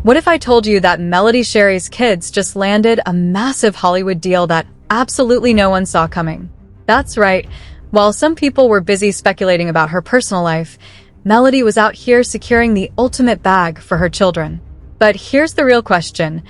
What if I told you that Melody Shari's kids just landed a massive Hollywood deal that absolutely no one saw coming? That's right. While some people were busy speculating about her personal life, Melody was out here securing the ultimate bag for her children. But here's the real question.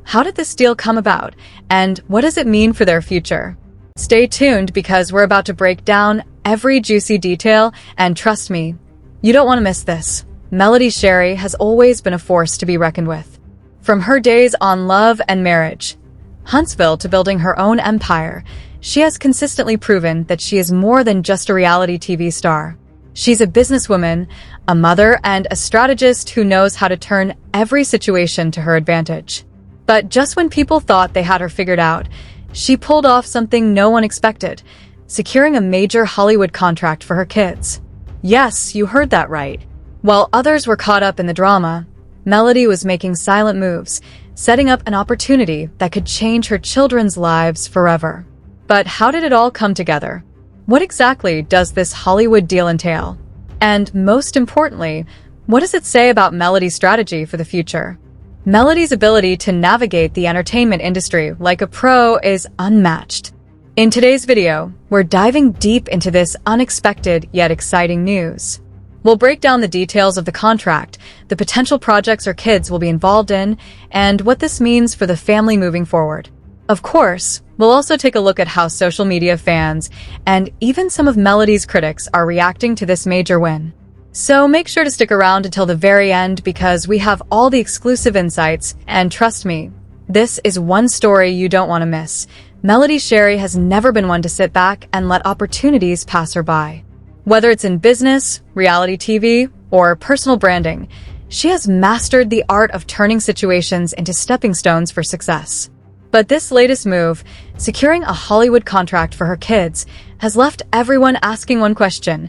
How did this deal come about, and what does it mean for their future? Stay tuned because we're about to break down every juicy detail, and trust me, you don't want to miss this. Melody Shari has always been a force to be reckoned with. From her days on Love and Marriage, Huntsville, to building her own empire, she has consistently proven that she is more than just a reality TV star. She's a businesswoman, a mother, and a strategist who knows how to turn every situation to her advantage. But just when people thought they had her figured out, she pulled off something no one expected, securing a major Hollywood contract for her kids. Yes, you heard that right. While others were caught up in the drama, Melody was making silent moves, setting up an opportunity that could change her children's lives forever. But how did it all come together? What exactly does this Hollywood deal entail? And most importantly, what does it say about Melody's strategy for the future? Melody's ability to navigate the entertainment industry like a pro is unmatched. In today's video, we're diving deep into this unexpected yet exciting news. We'll break down the details of the contract, the potential projects her kids will be involved in, and what this means for the family moving forward. Of course, we'll also take a look at how social media fans and even some of Melody's critics are reacting to this major win. So make sure to stick around until the very end because we have all the exclusive insights, and trust me, this is one story you don't want to miss. Melody Shari has never been one to sit back and let opportunities pass her by. Whether it's in business, reality TV, or personal branding, she has mastered the art of turning situations into stepping stones for success. But this latest move, securing a Hollywood contract for her kids, has left everyone asking one question.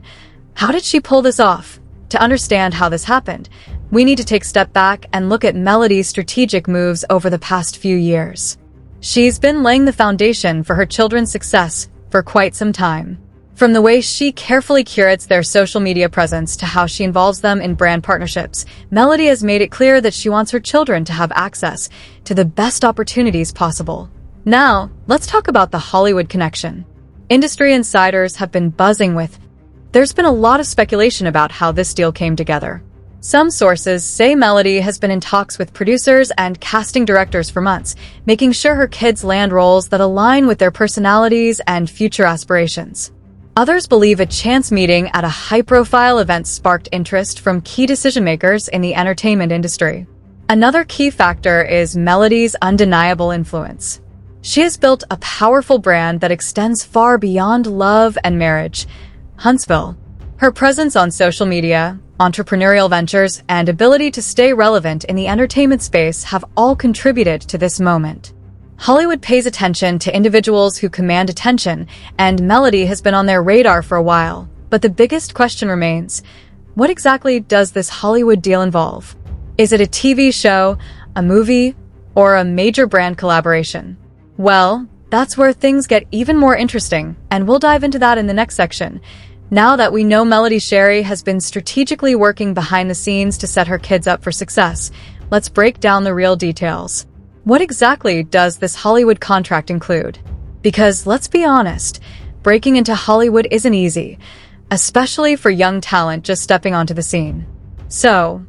How did she pull this off? To understand how this happened, we need to take a step back and look at Melody's strategic moves over the past few years. She's been laying the foundation for her children's success for quite some time. From the way she carefully curates their social media presence to how she involves them in brand partnerships, Melody has made it clear that she wants her children to have access to the best opportunities possible. Now, let's talk about the Hollywood connection. Industry insiders have been buzzing with. There's been a lot of speculation about how this deal came together. Some sources say Melody has been in talks with producers and casting directors for months, making sure her kids land roles that align with their personalities and future aspirations. Others believe a chance meeting at a high-profile event sparked interest from key decision-makers in the entertainment industry. Another key factor is Melody's undeniable influence. She has built a powerful brand that extends far beyond Love and Marriage. Huntsville. Her presence on social media, entrepreneurial ventures, and ability to stay relevant in the entertainment space have all contributed to this moment. Hollywood pays attention to individuals who command attention, and Melody has been on their radar for a while. But the biggest question remains, what exactly does this Hollywood deal involve? Is it a TV show, a movie, or a major brand collaboration? Well, that's where things get even more interesting, and we'll dive into that in the next section. Now that we know Melody Shari has been strategically working behind the scenes to set her kids up for success, let's break down the real details. What exactly does this Hollywood contract include? Because let's be honest, breaking into Hollywood isn't easy, especially for young talent just stepping onto the scene. So,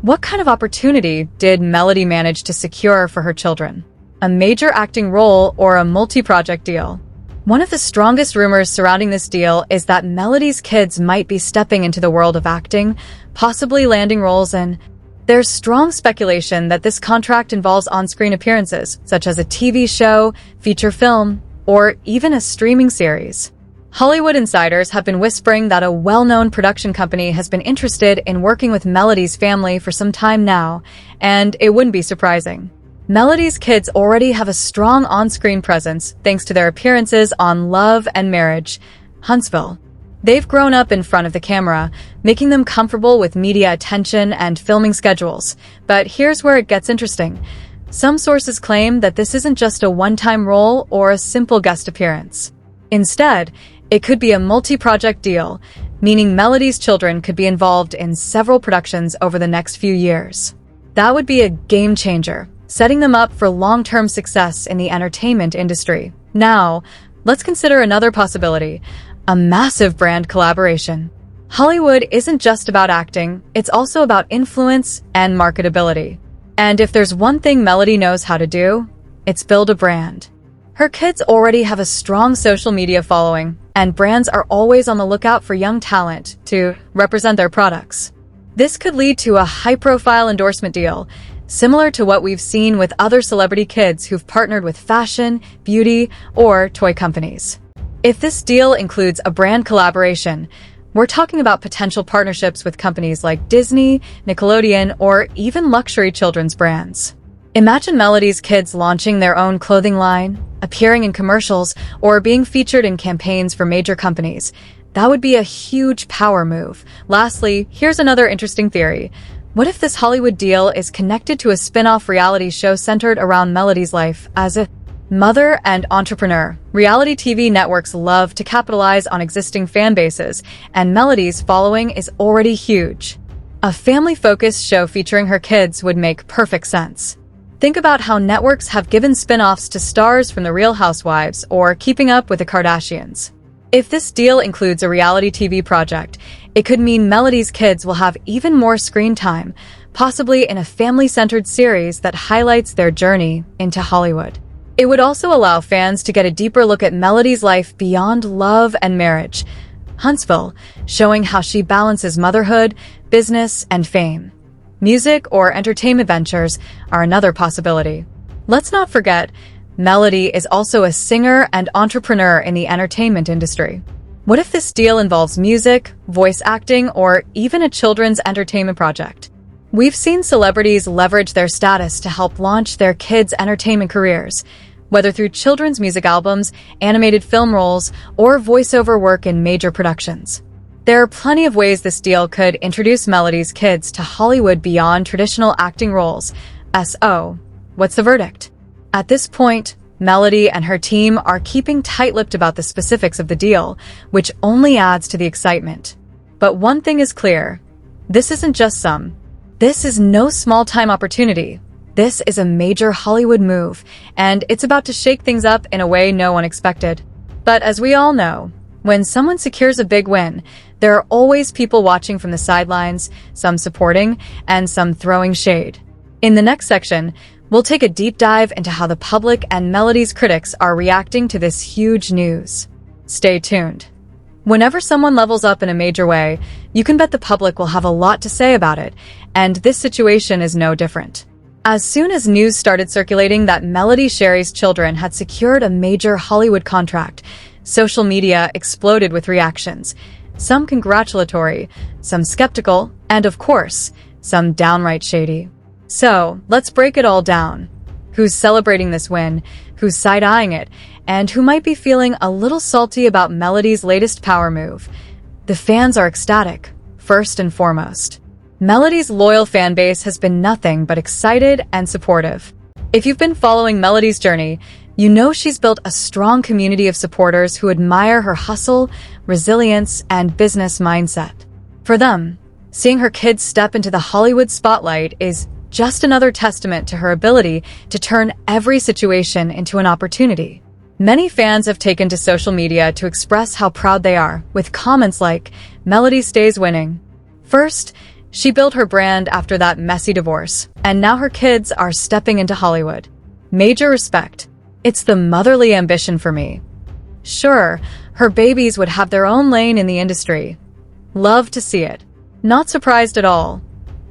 what kind of opportunity did Melody manage to secure for her children? A major acting role or a multi-project deal? One of the strongest rumors surrounding this deal is that Melody's kids might be stepping into the world of acting, possibly landing roles in. There's strong speculation that this contract involves on-screen appearances, such as a TV show, feature film, or even a streaming series. Hollywood insiders have been whispering that a well-known production company has been interested in working with Melody's family for some time now, and it wouldn't be surprising. Melody's kids already have a strong on-screen presence thanks to their appearances on Love and Marriage, Huntsville. They've grown up in front of the camera, making them comfortable with media attention and filming schedules. But here's where it gets interesting. Some sources claim that this isn't just a one-time role or a simple guest appearance. Instead, it could be a multi-project deal, meaning Melody's children could be involved in several productions over the next few years. That would be a game changer, setting them up for long-term success in the entertainment industry. Now, let's consider another possibility, a massive brand collaboration. Hollywood isn't just about acting, it's also about influence and marketability. And if there's one thing Melody knows how to do, it's build a brand. Her kids already have a strong social media following, and brands are always on the lookout for young talent to represent their products. This could lead to a high-profile endorsement deal, similar to what we've seen with other celebrity kids who've partnered with fashion, beauty, or toy companies. If this deal includes a brand collaboration, we're talking about potential partnerships with companies like Disney, Nickelodeon, or even luxury children's brands. Imagine Melody's kids launching their own clothing line, appearing in commercials, or being featured in campaigns for major companies. That would be a huge power move. Lastly, here's another interesting theory. What if this Hollywood deal is connected to a spin-off reality show centered around Melody's life as a mother and entrepreneur? Reality TV networks love to capitalize on existing fan bases, and Melody's following is already huge. A family-focused show featuring her kids would make perfect sense. Think about how networks have given spin-offs to stars from The Real Housewives or Keeping Up with the Kardashians. If this deal includes a reality TV project, it could mean Melody's kids will have even more screen time, possibly in a family-centered series that highlights their journey into Hollywood. It would also allow fans to get a deeper look at Melody's life beyond love and marriage. Huntsville, showing how she balances motherhood, business, and fame. Music or entertainment ventures are another possibility. Let's not forget, Melody is also a singer and entrepreneur in the entertainment industry. What if this deal involves music, voice acting, or even a children's entertainment project? We've seen celebrities leverage their status to help launch their kids' entertainment careers, whether through children's music albums, animated film roles, or voiceover work in major productions. There are plenty of ways this deal could introduce Melody's kids to Hollywood beyond traditional acting roles. So, what's the verdict? At this point, Melody and her team are keeping tight-lipped about the specifics of the deal, which only adds to the excitement. But one thing is clear. This isn't just some. This is no small-time opportunity. This is a major Hollywood move, and it's about to shake things up in a way no one expected. But as we all know, when someone secures a big win, there are always people watching from the sidelines, some supporting, and some throwing shade. In the next section, we'll take a deep dive into how the public and Melody's critics are reacting to this huge news. Stay tuned. Whenever someone levels up in a major way, you can bet the public will have a lot to say about it, and this situation is no different. As soon as news started circulating that Melody Shari's children had secured a major Hollywood contract, social media exploded with reactions. Some congratulatory, some skeptical, and of course, some downright shady. So, let's break it all down. Who's celebrating this win, who's side-eyeing it, and who might be feeling a little salty about Melody's latest power move? The fans are ecstatic, first and foremost. Melody's loyal fan base has been nothing but excited and supportive. If you've been following Melody's journey, you know she's built a strong community of supporters who admire her hustle, resilience, and business mindset. For them, seeing her kids step into the Hollywood spotlight is just another testament to her ability to turn every situation into an opportunity. Many fans have taken to social media to express how proud they are, with comments like, "Melody stays winning." First, she built her brand after that messy divorce, and now her kids are stepping into Hollywood. Major respect. It's the motherly ambition for me. Sure, her babies would have their own lane in the industry. Love to see it. Not surprised at all.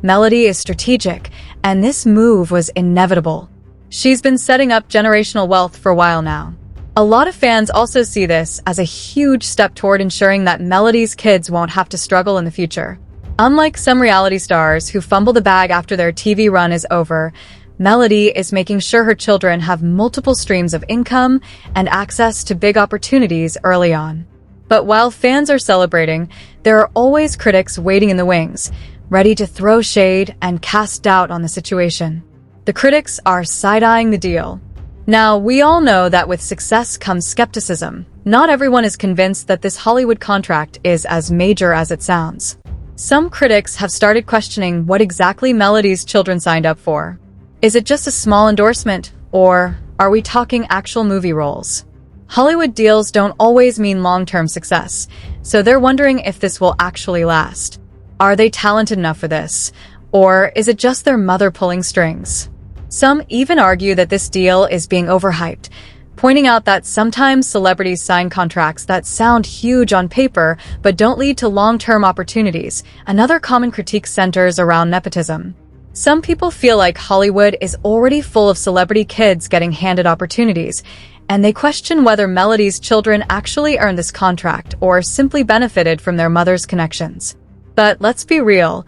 Melody is strategic, and this move was inevitable. She's been setting up generational wealth for a while now. A lot of fans also see this as a huge step toward ensuring that Melody's kids won't have to struggle in the future. Unlike some reality stars who fumble the bag after their TV run is over, Melody is making sure her children have multiple streams of income and access to big opportunities early on. But while fans are celebrating, there are always critics waiting in the wings, ready to throw shade and cast doubt on the situation. The critics are side-eyeing the deal. Now, we all know that with success comes skepticism. Not everyone is convinced that this Hollywood contract is as major as it sounds. Some critics have started questioning what exactly Melody's children signed up for. Is it just a small endorsement, or are we talking actual movie roles? Hollywood deals don't always mean long-term success, so they're wondering if this will actually last. Are they talented enough for this, or is it just their mother pulling strings? Some even argue that this deal is being overhyped, pointing out that sometimes celebrities sign contracts that sound huge on paper but don't lead to long-term opportunities. Another common critique centers around nepotism. Some people feel like Hollywood is already full of celebrity kids getting handed opportunities, and they question whether Melody's children actually earned this contract or simply benefited from their mother's connections. But let's be real,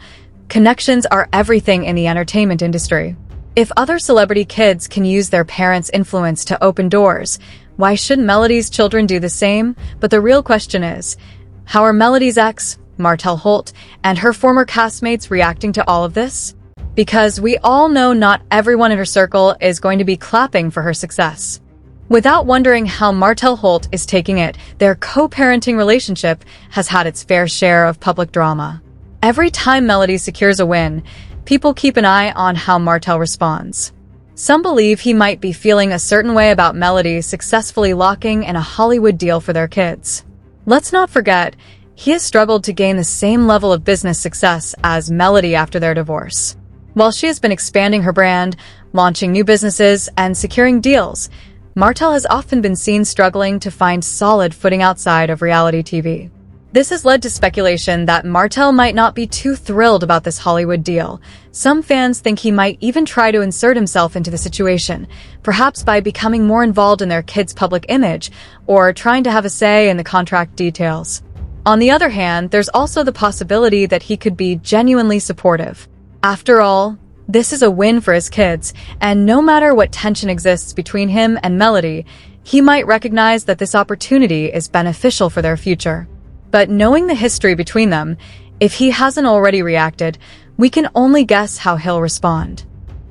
connections are everything in the entertainment industry. If other celebrity kids can use their parents' influence to open doors, why shouldn't Melody's children do the same? But the real question is, how are Melody's ex, Martell Holt, and her former castmates reacting to all of this? Because we all know not everyone in her circle is going to be clapping for her success. Without wondering how Martell Holt is taking it, their co-parenting relationship has had its fair share of public drama. Every time Melody secures a win, people keep an eye on how Martell responds. Some believe he might be feeling a certain way about Melody successfully locking in a Hollywood deal for their kids. Let's not forget, he has struggled to gain the same level of business success as Melody after their divorce. While she has been expanding her brand, launching new businesses, and securing deals, Martell has often been seen struggling to find solid footing outside of reality TV. This has led to speculation that Martell might not be too thrilled about this Hollywood deal. Some fans think he might even try to insert himself into the situation, perhaps by becoming more involved in their kids' public image or trying to have a say in the contract details. On the other hand, there's also the possibility that he could be genuinely supportive. After all, this is a win for his kids, and no matter what tension exists between him and Melody, he might recognize that this opportunity is beneficial for their future. But knowing the history between them, if he hasn't already reacted, we can only guess how he'll respond.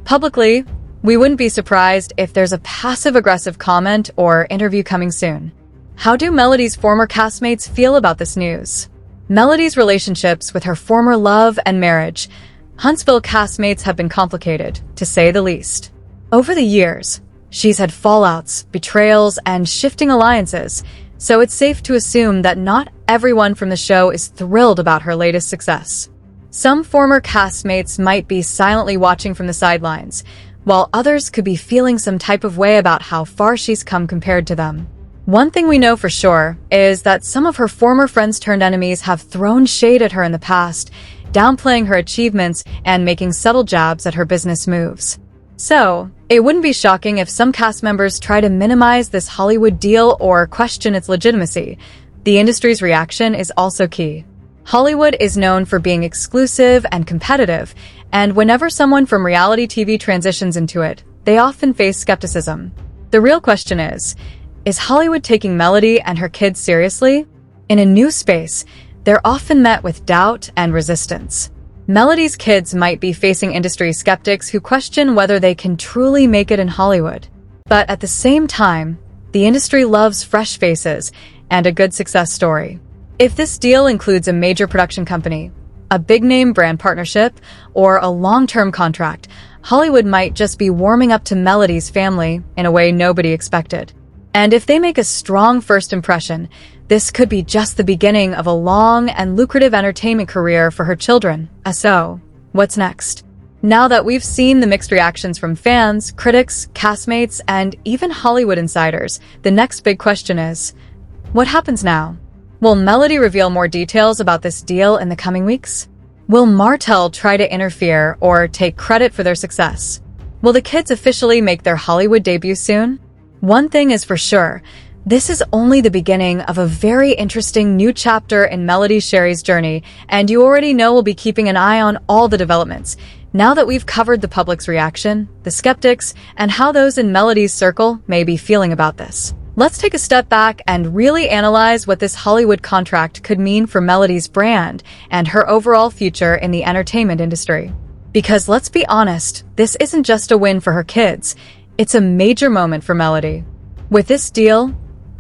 Publicly, we wouldn't be surprised if there's a passive-aggressive comment or interview coming soon. How do Melody's former castmates feel about this news? Melody's relationships with her former love and marriage, Huntsville castmates, have been complicated, to say the least. Over the years, she's had fallouts, betrayals, and shifting alliances, so it's safe to assume that not everyone from the show is thrilled about her latest success. Some former castmates might be silently watching from the sidelines, while others could be feeling some type of way about how far she's come compared to them. One thing we know for sure is that some of her former friends-turned-enemies have thrown shade at her in the past, downplaying her achievements and making subtle jabs at her business moves. So, it wouldn't be shocking if some cast members try to minimize this Hollywood deal or question its legitimacy. The industry's reaction is also key. Hollywood is known for being exclusive and competitive, and whenever someone from reality TV transitions into it, they often face skepticism. The real question is Hollywood taking Melody and her kids seriously? In a new space, they're often met with doubt and resistance. Melody's kids might be facing industry skeptics who question whether they can truly make it in Hollywood. But at the same time, the industry loves fresh faces and a good success story. If this deal includes a major production company, a big-name brand partnership, or a long-term contract, Hollywood might just be warming up to Melody's family in a way nobody expected. And if they make a strong first impression, this could be just the beginning of a long and lucrative entertainment career for her children. So, what's next? Now that we've seen the mixed reactions from fans, critics, castmates, and even Hollywood insiders, the next big question is, what happens now? Will Melody reveal more details about this deal in the coming weeks? Will Martell try to interfere or take credit for their success? Will the kids officially make their Hollywood debut soon? One thing is for sure, this is only the beginning of a very interesting new chapter in Melody Shari's journey, and you already know we'll be keeping an eye on all the developments. Now that we've covered the public's reaction, the skeptics, and how those in Melody's circle may be feeling about this, let's take a step back and really analyze what this Hollywood contract could mean for Melody's brand and her overall future in the entertainment industry. Because let's be honest, this isn't just a win for her kids, it's a major moment for Melody. With this deal,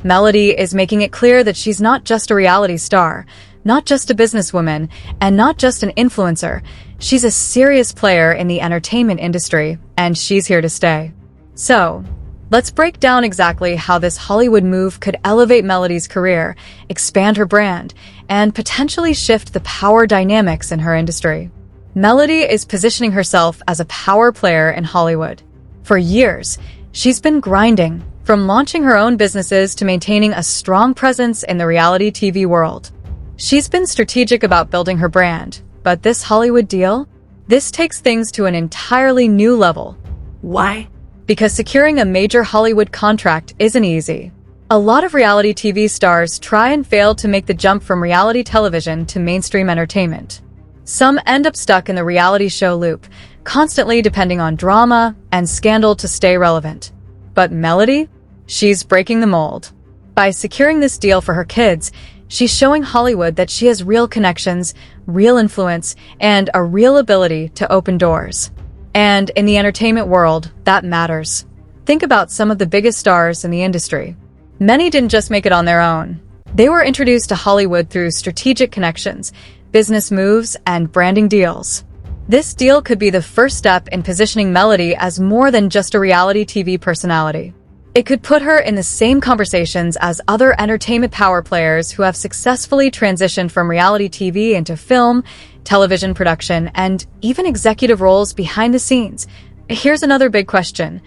Melody is making it clear that she's not just a reality star, Not just a businesswoman, and not just an influencer. She's a serious player in the entertainment industry, and she's here to stay. So, let's break down exactly how this Hollywood move could elevate Melody's career, expand her brand, and potentially shift the power dynamics in her industry. Melody is positioning herself as a power player in Hollywood. For years, she's been grinding, from launching her own businesses to maintaining a strong presence in the reality TV world. She's been strategic about building her brand, but this Hollywood deal? This takes things to an entirely new level. Why? Because securing a major Hollywood contract isn't easy. A lot of reality TV stars try and fail to make the jump from reality television to mainstream entertainment. Some end up stuck in the reality show loop, constantly depending on drama and scandal to stay relevant. But Melody? She's breaking the mold. By securing this deal for her kids, she's showing Hollywood that she has real connections, real influence, and a real ability to open doors. And in the entertainment world, that matters. Think about some of the biggest stars in the industry. Many didn't just make it on their own. They were introduced to Hollywood through strategic connections, business moves, and branding deals. This deal could be the first step in positioning Melody as more than just a reality TV personality. It could put her in the same conversations as other entertainment power players who have successfully transitioned from reality TV into film, television production, and even executive roles behind the scenes. Here's another big question.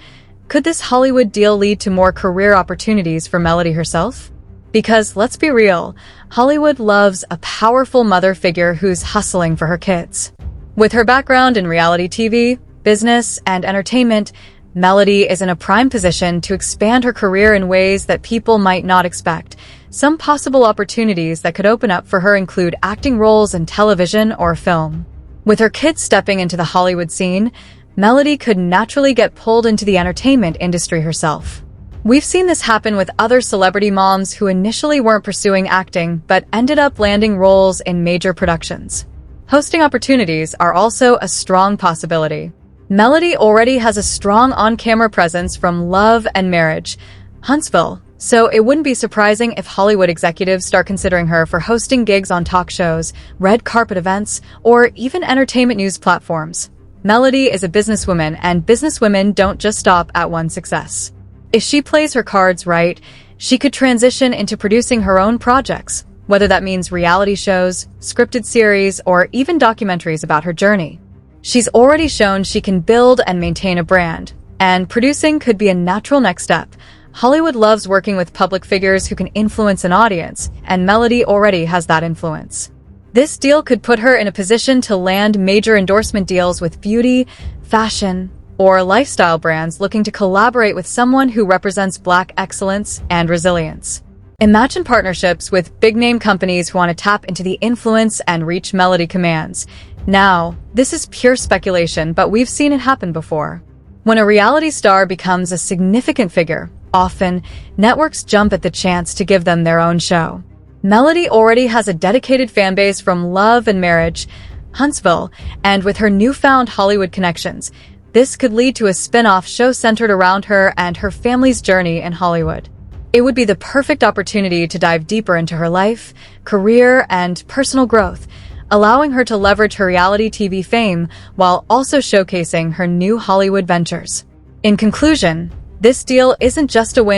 Could this Hollywood deal lead to more career opportunities for Melody herself? Because let's be real, Hollywood loves a powerful mother figure who's hustling for her kids. With her background in reality TV, business, and entertainment, Melody is in a prime position to expand her career in ways that people might not expect. Some possible opportunities that could open up for her include acting roles in television or film. With her kids stepping into the Hollywood scene, Melody could naturally get pulled into the entertainment industry herself. We've seen this happen with other celebrity moms who initially weren't pursuing acting but ended up landing roles in major productions. Hosting opportunities are also a strong possibility. Melody already has a strong on-camera presence from Love and Marriage, Huntsville, so it wouldn't be surprising if Hollywood executives start considering her for hosting gigs on talk shows, red carpet events, or even entertainment news platforms. Melody is a businesswoman, and businesswomen don't just stop at one success. If she plays her cards right, she could transition into producing her own projects, whether that means reality shows, scripted series, or even documentaries about her journey. She's already shown she can build and maintain a brand, and producing could be a natural next step. Hollywood loves working with public figures who can influence an audience, and Melody already has that influence. This deal could put her in a position to land major endorsement deals with beauty, fashion, or lifestyle brands looking to collaborate with someone who represents Black excellence and resilience. Imagine partnerships with big-name companies who want to tap into the influence and reach Melody commands. Now, this is pure speculation, but we've seen it happen before. When a reality star becomes a significant figure, often, networks jump at the chance to give them their own show. Melody already has a dedicated fanbase from Love and Marriage, Huntsville, and with her newfound Hollywood connections, this could lead to a spin-off show centered around her and her family's journey in Hollywood. It would be the perfect opportunity to dive deeper into her life, career, and personal growth, allowing her to leverage her reality TV fame while also showcasing her new Hollywood ventures. In conclusion, this deal isn't just a win